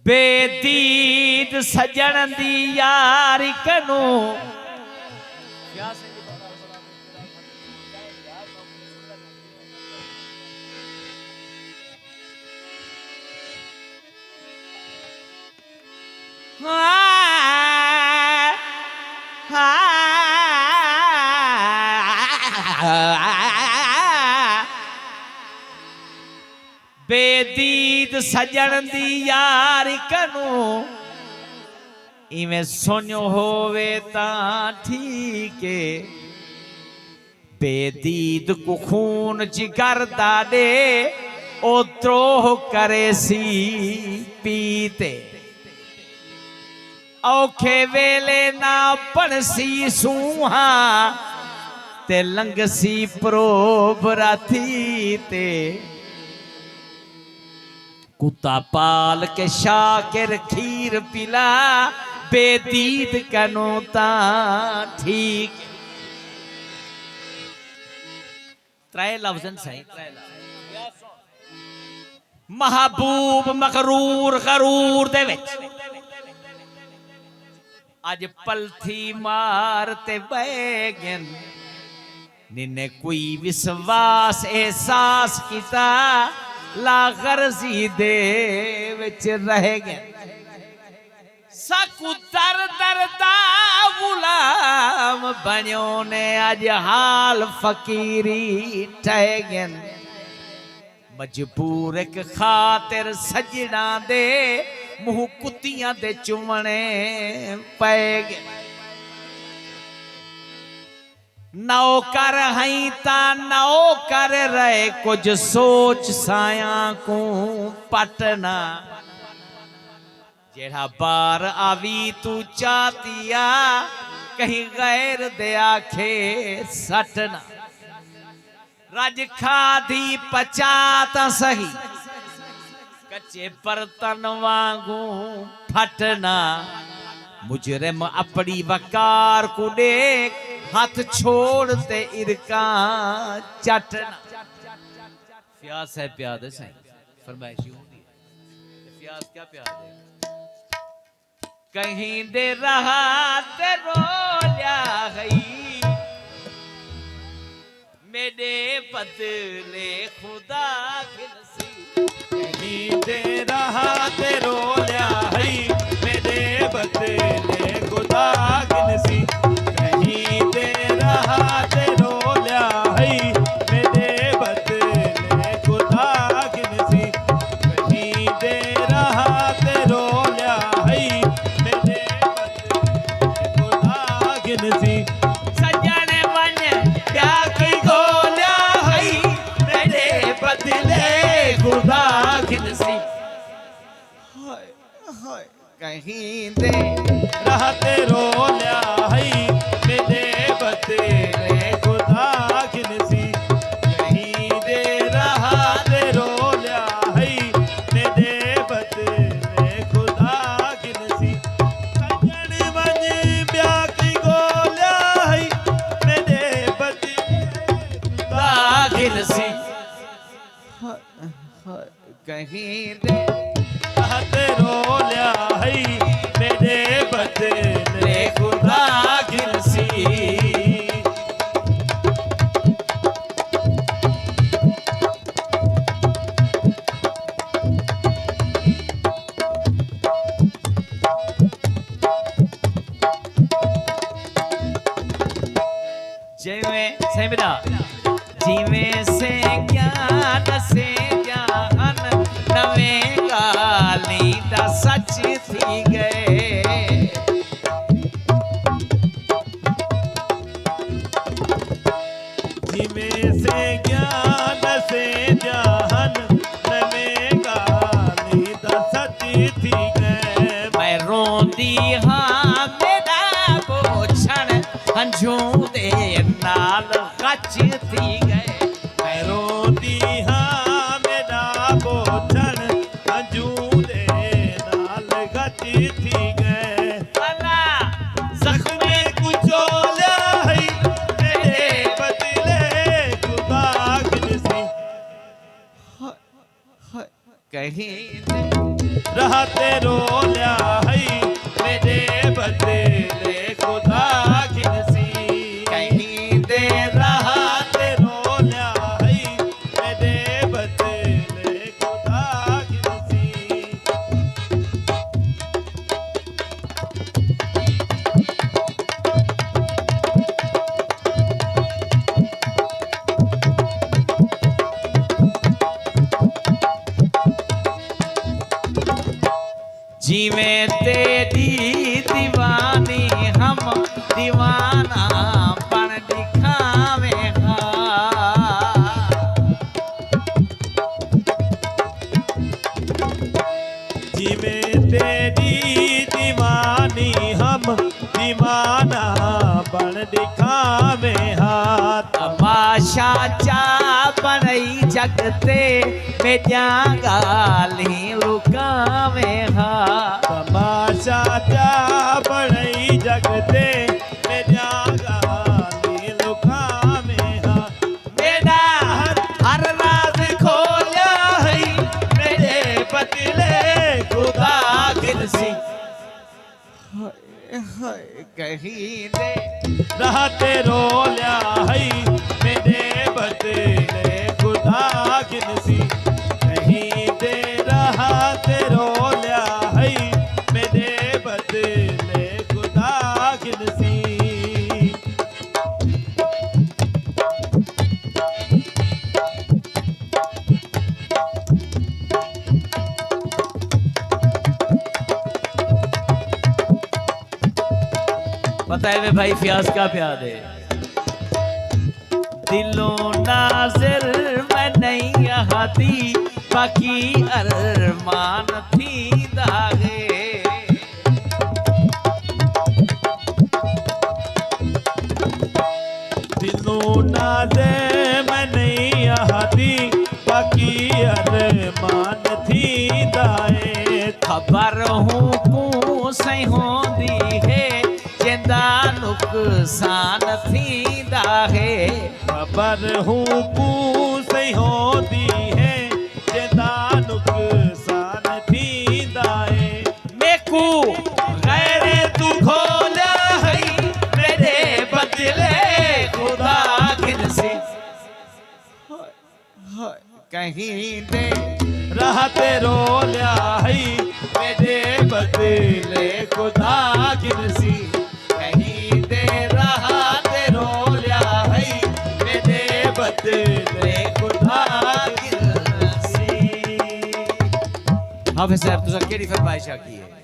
बेदीद सजन दी यारी कनू बेदीद सजन दी यारी कनू इवें सुनो होवे ता ठीक है। बेदीद को खून जिगर दादे ओ द्रोह करे सी पीते औखे वेले ना बनसी सूहा ते लंगसी प्रोब राथी ते कुत्ता पाल के शाकिर खीर पिला बेदीद कनो ता ठीक। त्रै लफ्ज़न सही महबूब मकरूर गरूर दे विच अज पलथी मारते बैगन निन्ने कोई विश्वास एहसास किता ला गर्जी दे विच रह गए सकू दर दर दा गुलाम बन्यो ने अज हाल फकीरी ठह गए मजबूर एक खातिर सजना दे मुंह कुत्तियां दे चुमने पै गए नौकर हई ता नौकर रहे कुछ सोच साया को पटना जेड़ा बार आवी तू चातिया कहीं गैर दे आखे सटना रज खाधी पचाता सही कच्चे बर्तन वांगू फटना मुजरिम अपनी वकार को देख हाथ छोड़ते इरका चटना प्यास है प्याद है सही फरमाइशी होती है प्यास क्या प्याद है कहीं दे रहा ते रोल्या गई मेरे बदले खुदा की नसीब कहीं दे रहा ते रोल्या गई मेरे बदले खुदा की नसीब कहीं दे रहा ते रोल्या गई मेरे बदले खुदा की नसीब कहीं दे रहा ते रोल्या गई मेरे बदले खुदा की नसीब सजन मन प्यार की गोलियां हई मेरे बदले खुदा की नसीब कहीं दे रहा ते रोल्या गई मेरे बदले खुदा की नसीब कहीं दे रहा ते रोल्या गई मेरे बदले खुदा की नसीब सजन मन ब्याह की गोलियां हई मेरे बदले खुदा की नसीब कहीं दे रहा ते रोल्या गई मेरे बदले खुदा की नसीब जिवें सही बेटा जिवें से ज्ञान से ज्ञान नवे गाली दा सच थी गए जिमें से ज्ञान से जहन नवे गाली दा सची थी गए मैं रोंदी हाँ मेरा बोछण हंझू दे नाल गच थी गए मैं रोंदी हाँ मेरा बोझन हंझू दे नाल गची थी गए भला जख्मे कुचोल्या हई मेरे बदले खुदा की नसीब कहीं राह ते रोलिया है मेरे बदले खुदा किनसी कहीं दे राह ते रोलिया है मेरे बदले खुदा किनसी जिਵੇਂ तेरी दीवानी हम दीवाना बन दिखावे जिमें तेरी दीवानी हम दीवाना बन दिखावे हाथ तमाशा चा बनई जगते मेरिया गाली लुकावे तमाशा जा बड़ई जगते मेरा गाली लुका में हा मेरा हर राज खोलिया है मेरे बदले खुदा किनसी कहीं दे राह ते रोलिया है मेरे बदले खुदा किनसी कहीं दे राह ते रोलिया है मेरे बदले खुदा किनसी पता है वे भाई फ्याज का प्यार है दिलों नाजिर मैं नहीं आती बाकी अरमान थी दागे दिलों नाज़े मैं नहीं आती बाकी अरमान थी दाए खबर हूँ को सही होंदी है जिंदा नुकसान थी दागे खबर हूँ कू सही होती है जिंदा नुकसान थी दाए मेकू गैरे तू खोला है मेरे बदले खुदा किनसे कहीं दे राह ते रोलिया है मेरे बदले खुदा किनसी कहीं दे रहा ते रोलिया है मेरे बदले खुदा किनसे हाफिज साहब तुझा केड़ी फरमाइश की है